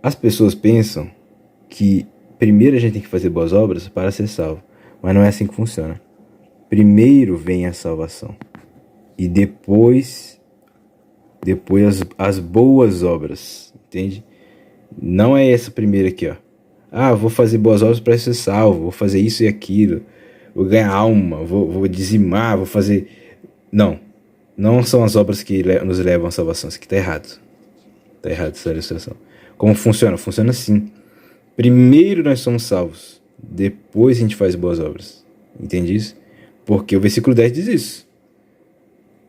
As pessoas pensam que primeiro a gente tem que fazer boas obras para ser salvo, mas não é assim que funciona. Primeiro vem a salvação e depois as boas obras, entende? Não é essa primeira aqui, ó. Ah, vou fazer boas obras para ser salvo, vou fazer isso e aquilo, vou ganhar alma, vou dizimar, vou fazer... Não são as obras que nos levam à salvação. Isso aqui tá errado. Tá errado essa ilustração. Como funciona? Funciona assim. Primeiro nós somos salvos, depois a gente faz boas obras. Entende isso? Porque o versículo 10 diz isso.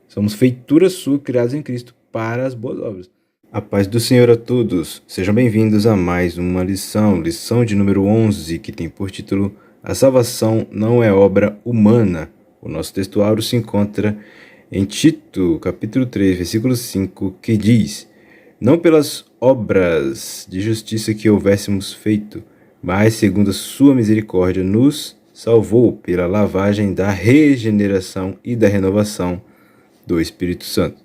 Somos feitura sua, criados em Cristo, para as boas obras. A paz do Senhor a todos. Sejam bem-vindos a mais uma lição de número 11, que tem por título A Salvação Não é Obra Humana. O nosso textuário se encontra em Tito, capítulo 3, versículo 5, que diz: Não pelas obras de justiça que houvéssemos feito, mas segundo a sua misericórdia nos salvou pela lavagem da regeneração e da renovação do Espírito Santo.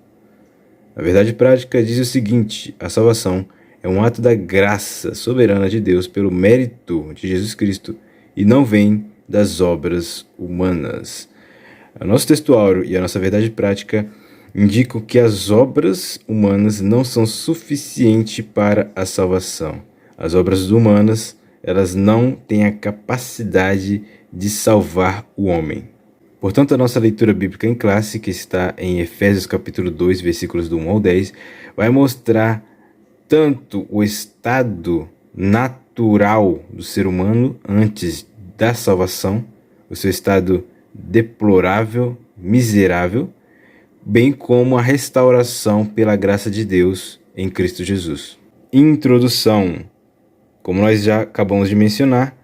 A verdade prática diz o seguinte: a salvação é um ato da graça soberana de Deus pelo mérito de Jesus Cristo e não vem das obras humanas. O nosso textuário e a nossa verdade prática indicam que as obras humanas não são suficientes para a salvação. As obras humanas, elas não têm a capacidade de salvar o homem. Portanto, a nossa leitura bíblica em classe, que está em Efésios capítulo 2, versículos do 1 ao 10, vai mostrar tanto o estado natural do ser humano antes da salvação, o seu estado deplorável, miserável, bem como a restauração pela graça de Deus em Cristo Jesus. Introdução. Como nós já acabamos de mencionar,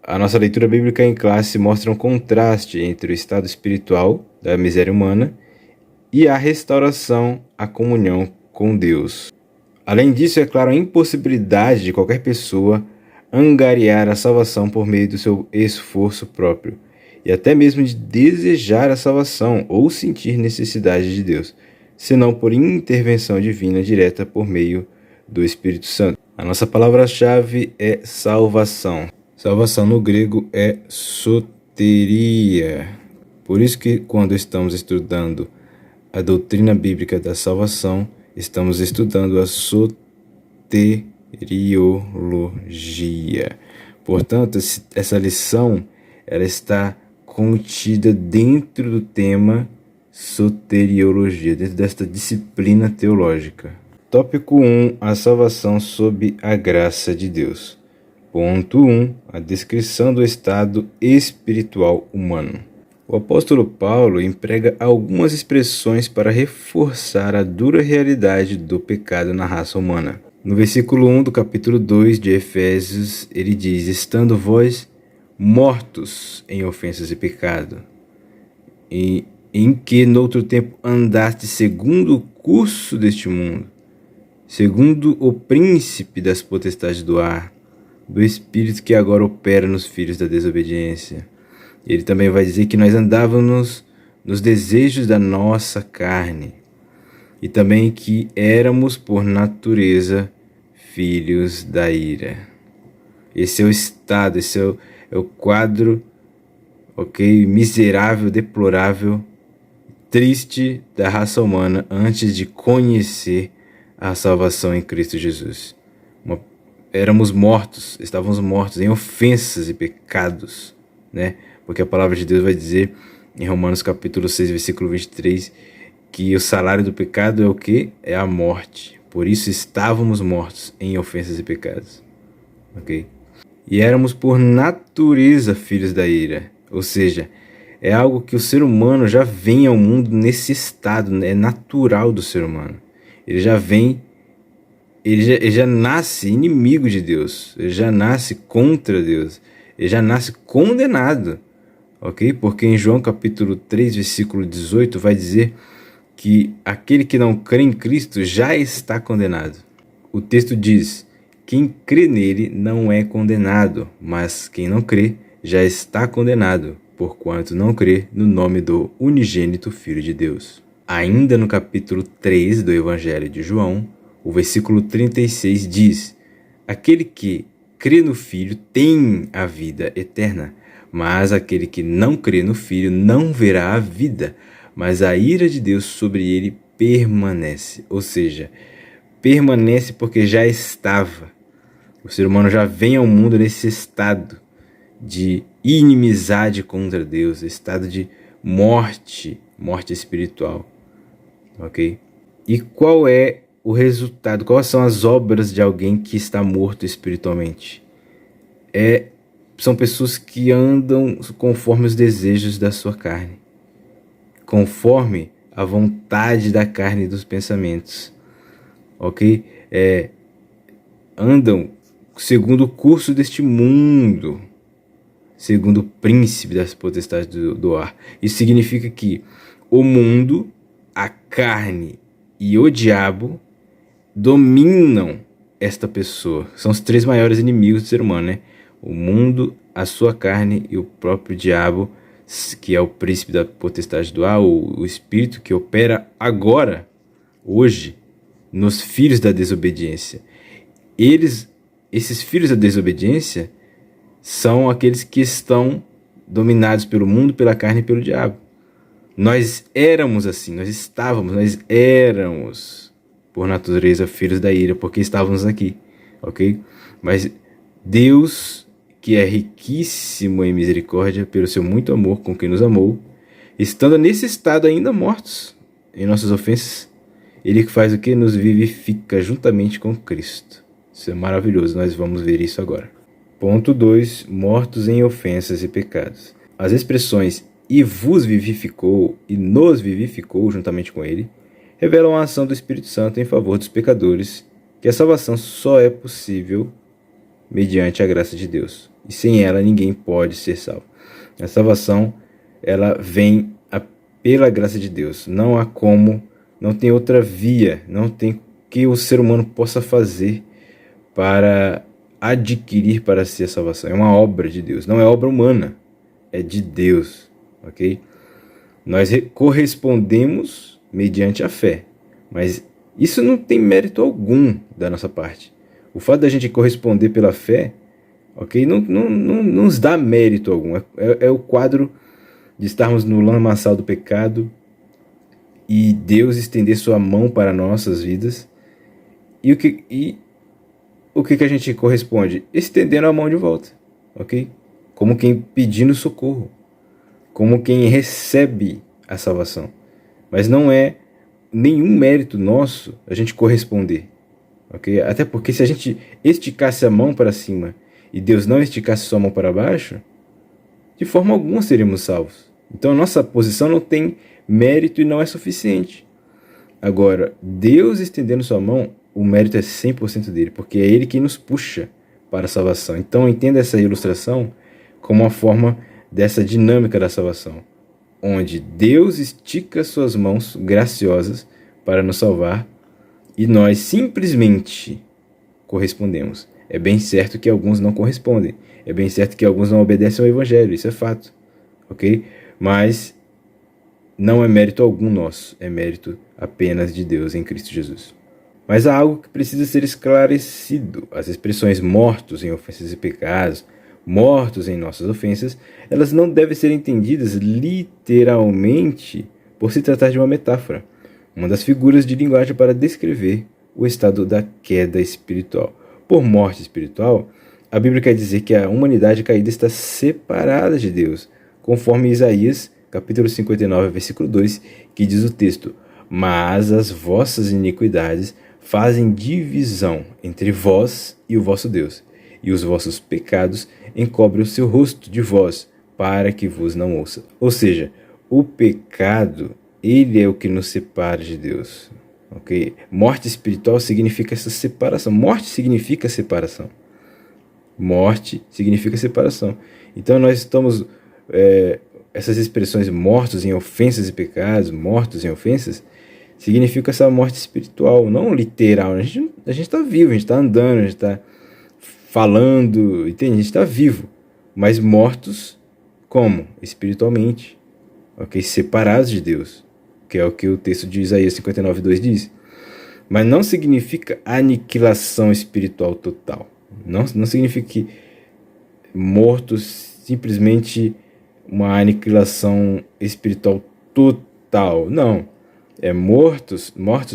a nossa leitura bíblica em classe mostra um contraste entre o estado espiritual da miséria humana e a restauração à comunhão com Deus. Além disso, é claro, a impossibilidade de qualquer pessoa angariar a salvação por meio do seu esforço próprio, e até mesmo de desejar a salvação ou sentir necessidade de Deus, senão por intervenção divina direta por meio do Espírito Santo. A nossa palavra-chave é salvação. Salvação no grego é soteria. Por isso que quando estamos estudando a doutrina bíblica da salvação, estamos estudando a soteriologia. Portanto, essa lição ela está contida dentro do tema soteriologia, dentro desta disciplina teológica. Tópico 1. A salvação sob a graça de Deus. Ponto 1. A descrição do estado espiritual humano. O apóstolo Paulo emprega algumas expressões para reforçar a dura realidade do pecado na raça humana. No versículo 1 do capítulo 2 de Efésios, ele diz: Estando vós mortos em ofensas e pecado, e em que noutro tempo andaste segundo o curso deste mundo, segundo o príncipe das potestades do ar, do espírito que agora opera nos filhos da desobediência. Ele também vai dizer que nós andávamos nos desejos da nossa carne, e também que éramos por natureza filhos da ira. Esse é o estado, esse é o quadro, miserável, deplorável, triste da raça humana antes de conhecer a salvação em Cristo Jesus. Éramos mortos, estávamos mortos em ofensas e pecados, né? Porque a palavra de Deus vai dizer em Romanos capítulo 6, versículo 23, que o salário do pecado é o quê? É a morte. Por isso estávamos mortos em ofensas e pecados. Ok? E éramos por natureza filhos da ira. Ou seja, é algo que o ser humano já vem ao mundo nesse estado, né? É natural do ser humano. Ele já vem, ele já nasce inimigo de Deus. Ele já nasce contra Deus. Ele já nasce condenado. Ok? Porque em João capítulo 3, versículo 18, vai dizer que aquele que não crê em Cristo já está condenado. O texto diz: quem crê nele não é condenado, mas quem não crê já está condenado, porquanto não crê no nome do unigênito Filho de Deus. Ainda no capítulo 3 do Evangelho de João, o versículo 36 diz: aquele que crê no Filho tem a vida eterna, mas aquele que não crê no Filho não verá a vida, mas a ira de Deus sobre ele permanece. Ou seja, permanece porque já estava. O ser humano já vem ao mundo nesse estado de inimizade contra Deus, estado de morte espiritual, ok? E qual é o resultado? Quais são as obras de alguém que está morto espiritualmente? São pessoas que andam conforme os desejos da sua carne, conforme a vontade da carne e dos pensamentos, ok? Andam segundo o curso deste mundo, segundo o príncipe das potestades do ar. Isso significa que o mundo, a carne e o diabo dominam esta pessoa. São os três maiores inimigos do ser humano, né? O mundo, a sua carne e o próprio diabo, que é o príncipe da potestade do ar, o espírito que opera agora, hoje, nos filhos da desobediência. Esses filhos da desobediência são aqueles que estão dominados pelo mundo, pela carne e pelo diabo. Nós éramos assim, nós éramos, por natureza, filhos da ira, porque estávamos aqui, ok? Mas Deus, que é riquíssimo em misericórdia, pelo seu muito amor com quem nos amou, estando nesse estado ainda mortos em nossas ofensas, Ele que faz o que? Nos vivifica juntamente com Cristo. Isso é maravilhoso, nós vamos ver isso agora. Ponto 2. Mortos em ofensas e pecados. As expressões "e vos vivificou" e "nos vivificou" juntamente com ele revelam a ação do Espírito Santo em favor dos pecadores, que a salvação só é possível mediante a graça de Deus. E sem ela ninguém pode ser salvo. A salvação, ela vem pela graça de Deus. Não há como, não tem outra via, não tem que o ser humano possa fazer para adquirir para si a salvação. É uma obra de Deus, não é obra humana, é de Deus, ok? Nós correspondemos mediante a fé, mas isso não tem mérito algum da nossa parte. O fato da gente corresponder pela fé, ok, não nos dá mérito algum. É o quadro de estarmos no lamaçal do pecado e Deus estender sua mão para nossas vidas. E o que a gente corresponde? Estendendo a mão de volta, ok? Como quem pedindo socorro, como quem recebe a salvação. Mas não é nenhum mérito nosso a gente corresponder, ok? Até porque se a gente esticasse a mão para cima e Deus não esticasse sua mão para baixo, de forma alguma seríamos salvos. Então a nossa posição não tem mérito e não é suficiente. Agora, Deus estendendo sua mão, o mérito é 100% dele, porque é ele quem nos puxa para a salvação. Então entenda essa ilustração como uma forma dessa dinâmica da salvação, onde Deus estica suas mãos graciosas para nos salvar e nós simplesmente correspondemos. É bem certo que alguns não correspondem, é bem certo que alguns não obedecem ao Evangelho, isso é fato, ok? Mas não é mérito algum nosso, é mérito apenas de Deus em Cristo Jesus. Mas há algo que precisa ser esclarecido. As expressões mortos em ofensas e pecados, mortos em nossas ofensas, elas não devem ser entendidas literalmente por se tratar de uma metáfora, uma das figuras de linguagem para descrever o estado da queda espiritual. Por morte espiritual, a Bíblia quer dizer que a humanidade caída está separada de Deus, conforme Isaías, capítulo 59, versículo 2, que diz o texto: "Mas as vossas iniquidades fazem divisão entre vós e o vosso Deus, e os vossos pecados encobrem o seu rosto de vós, para que vos não ouça." Ou seja, o pecado, ele é o que nos separa de Deus. Okay? Morte espiritual significa essa separação. Morte significa separação. Morte significa separação. Então nós estamos... essas expressões mortos em ofensas e pecados, mortos em ofensas, significa essa morte espiritual, não literal. A gente está vivo, a gente está andando, a gente está falando, entende? A gente está vivo, mas mortos como? Espiritualmente, ok? Separados de Deus, que é o que o texto de Isaías 59:2 diz. Mas não significa aniquilação espiritual total. Não significa que mortos simplesmente uma aniquilação espiritual total. Não. É mortos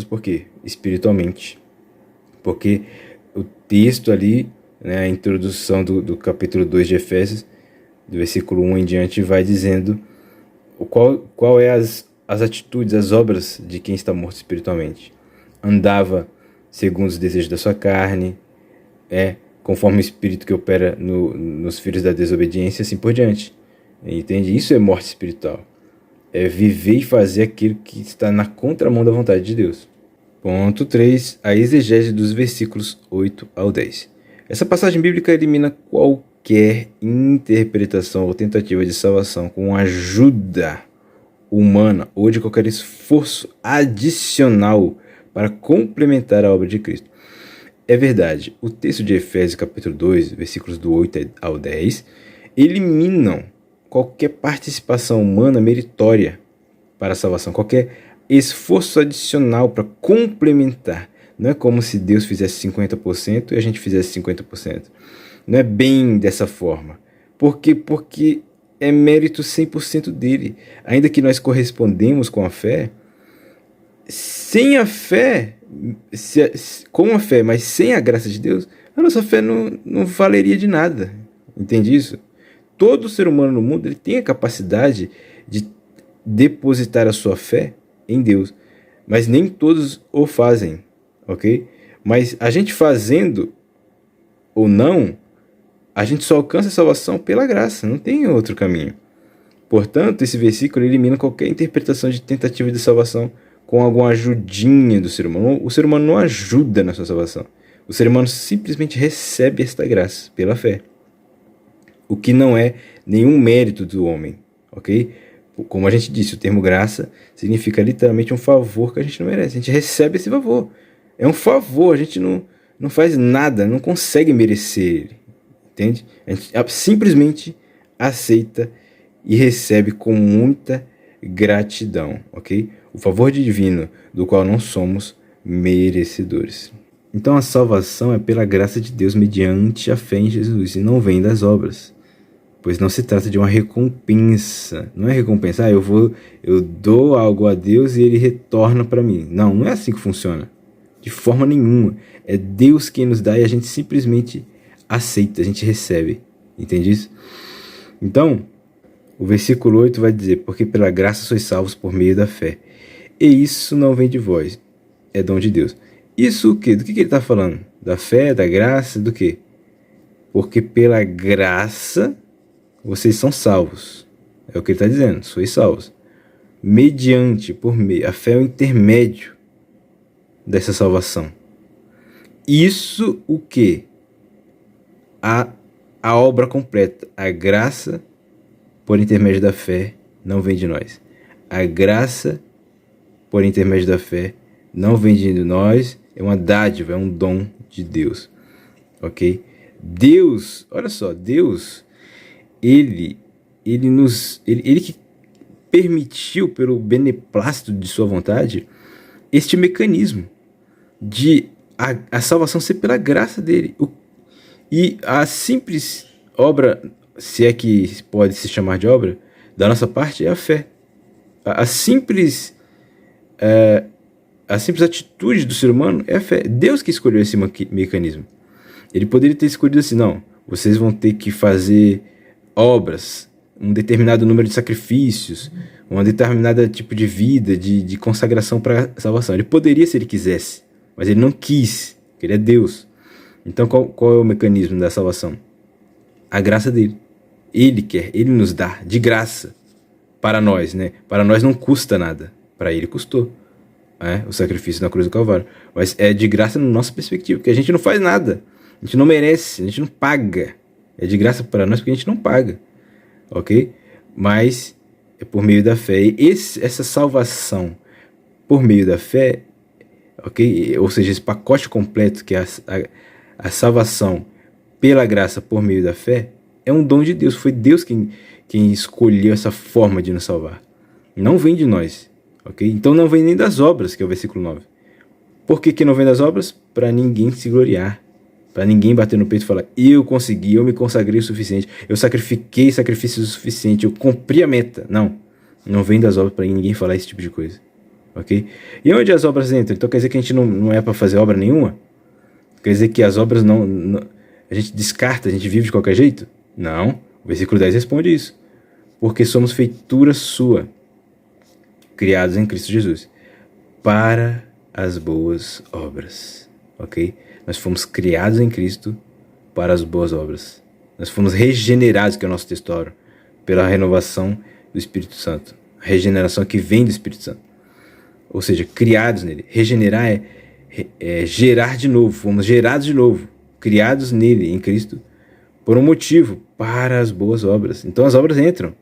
por quê? Espiritualmente. Porque o texto ali, né, a introdução do capítulo 2 de Efésios, do versículo 1 em diante, vai dizendo qual é as atitudes, as obras de quem está morto espiritualmente. Andava segundo os desejos da sua carne, conforme o espírito que opera nos filhos da desobediência, assim por diante. Entende? Isso é morte espiritual. É viver e fazer aquilo que está na contramão da vontade de Deus. Ponto 3. A exegese dos versículos 8 ao 10. Essa passagem bíblica elimina qualquer interpretação ou tentativa de salvação com ajuda humana ou de qualquer esforço adicional para complementar a obra de Cristo. É verdade, o texto de Efésios capítulo 2, versículos do 8 ao 10, eliminam qualquer participação humana meritória para a salvação, qualquer esforço adicional para complementar. Não é como se Deus fizesse 50% e a gente fizesse 50%. Não é bem dessa forma. Por quê? Porque é mérito 100% dele. Ainda que nós correspondemos com a fé, sem a fé, com a fé, mas sem a graça de Deus, a nossa fé não valeria de nada. Entende isso? Todo ser humano no mundo ele tem a capacidade de depositar a sua fé em Deus, mas nem todos o fazem, ok? Mas a gente fazendo ou não, a gente só alcança a salvação pela graça, não tem outro caminho. Portanto, esse versículo elimina qualquer interpretação de tentativa de salvação com alguma ajudinha do ser humano. O ser humano não ajuda na sua salvação. O ser humano simplesmente recebe esta graça pela fé. O que não é nenhum mérito do homem, ok? Como a gente disse, o termo graça significa literalmente um favor que a gente não merece. A gente recebe esse favor. É um favor, a gente não faz nada, não consegue merecer ele. Entende? A gente simplesmente aceita e recebe com muita gratidão, ok? O favor divino do qual não somos merecedores. Então a salvação é pela graça de Deus mediante a fé em Jesus e não vem das obras. Pois não se trata de uma recompensa. Não é recompensa, eu dou algo a Deus e ele retorna para mim. Não é assim que funciona. De forma nenhuma. É Deus quem nos dá e a gente simplesmente aceita, a gente recebe. Entende isso? Então, o versículo 8 vai dizer: porque pela graça sois salvos por meio da fé. E isso não vem de vós, é dom de Deus. Isso o quê? Do que ele está falando? Da fé, da graça, do quê? Porque pela graça vocês são salvos. É o que ele está dizendo, sois salvos. Mediante, por meio, a fé é o intermédio dessa salvação. Isso o quê? A obra completa. A graça, por intermédio da fé, não vem de nós. A graça, por intermédio da fé, não vem de nós. É uma dádiva, é um dom de Deus. Ok? Deus, olha só, Deus, Ele que permitiu, pelo beneplácito de sua vontade, este mecanismo de a salvação ser pela graça dele. E a simples obra, se é que pode se chamar de obra, da nossa parte é a fé. A simples atitude do ser humano é a fé. Deus que escolheu esse mecanismo. Ele poderia ter escolhido assim: não, vocês vão ter que fazer obras, um determinado número de sacrifícios, um determinado tipo de vida, de consagração para a salvação. Ele poderia, se ele quisesse, mas ele não quis, porque ele é Deus. Então qual é o mecanismo da salvação? A graça dele. Ele quer, ele nos dá de graça para nós, né? Para nós não custa nada, para ele custou, o sacrifício na cruz do Calvário. Mas é de graça na nossa perspectiva, porque a gente não faz nada, a gente não merece, a gente não paga. É de graça para nós porque a gente não paga, ok? Mas é por meio da fé. E essa salvação por meio da fé, ok? Ou seja, esse pacote completo que é a salvação pela graça por meio da fé, é um dom de Deus. Foi Deus quem escolheu essa forma de nos salvar. Não vem de nós, ok? Então não vem nem das obras, que é o versículo 9. Por que não vem das obras? Para ninguém se gloriar. Para ninguém bater no peito e falar, eu consegui, eu me consagrei o suficiente, eu sacrifiquei sacrifício o suficiente, eu cumpri a meta. Não vem das obras para ninguém falar esse tipo de coisa. Ok? E onde as obras entram? Então quer dizer que a gente não é para fazer obra nenhuma? Quer dizer que as obras a gente descarta, a gente vive de qualquer jeito? Não. O versículo 10 responde isso. Porque somos feitura sua, criados em Cristo Jesus, para as boas obras. Ok? Nós fomos criados em Cristo para as boas obras. Nós fomos regenerados, que é o nosso texto, pela renovação do Espírito Santo. A regeneração que vem do Espírito Santo. Ou seja, criados nele. Regenerar é gerar de novo. Fomos gerados de novo. Criados nele, em Cristo, por um motivo, para as boas obras. Então as obras entram,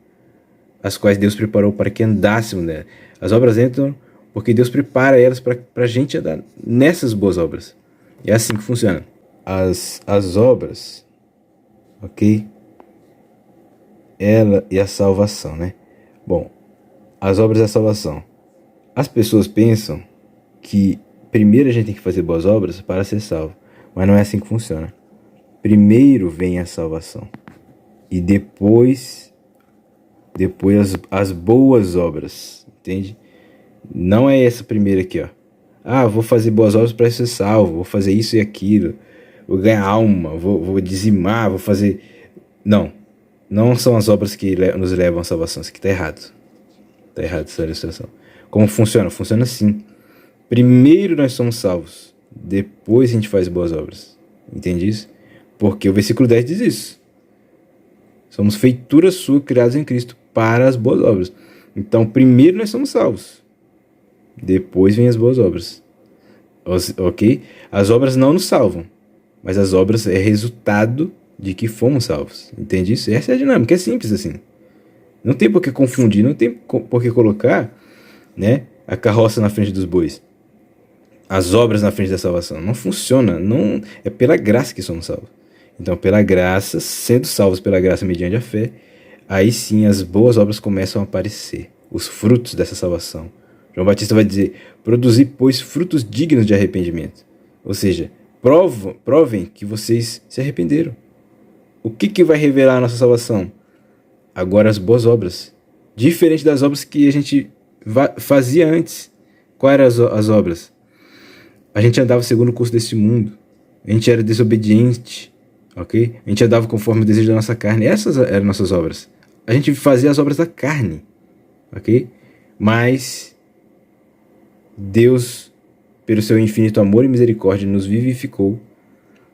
as quais Deus preparou para que andássemos nela. As obras entram porque Deus prepara elas para a gente andar nessas boas obras. É assim que funciona. As obras, ok? Ela e a salvação, né? Bom, as obras e a salvação. As pessoas pensam que primeiro a gente tem que fazer boas obras para ser salvo. Mas não é assim que funciona. Primeiro vem a salvação. E depois as boas obras. Entende? Não é essa primeira aqui, ó. Vou fazer boas obras para ser salvo. Vou fazer isso e aquilo. Vou ganhar alma. Vou dizimar. Vou fazer... Não são as obras que nos levam à salvação. Isso aqui está errado. Está errado essa ilustração. Como funciona? Funciona assim. Primeiro nós somos salvos. Depois a gente faz boas obras. Entende isso? Porque o versículo 10 diz isso. Somos feitura sua, criados em Cristo, para as boas obras. Então, primeiro nós somos salvos. Depois vem as boas obras. Ok? As obras não nos salvam. Mas as obras é resultado de que fomos salvos. Entende isso? Essa é a dinâmica. É simples assim. Não tem por que confundir. Não tem por que colocar, né, a carroça na frente dos bois. As obras na frente da salvação. Não funciona. Não, é pela graça que somos salvos. Então, pela graça, sendo salvos pela graça mediante a fé, aí sim as boas obras começam a aparecer. Os frutos dessa salvação. João Batista vai dizer, produzir, pois, frutos dignos de arrependimento. Ou seja, provem que vocês se arrependeram. O que vai revelar a nossa salvação? Agora as boas obras. Diferente das obras que a gente fazia antes. Quais eram as obras? A gente andava segundo o curso deste mundo. A gente era desobediente. Ok? A gente andava conforme o desejo da nossa carne. Essas eram nossas obras. A gente fazia as obras da carne. Ok? Mas Deus, pelo seu infinito amor e misericórdia, nos vivificou,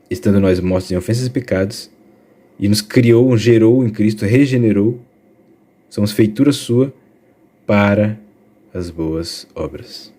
estando nós mortos em ofensas e pecados, e nos criou, gerou em Cristo, regenerou. Somos feitura sua para as boas obras.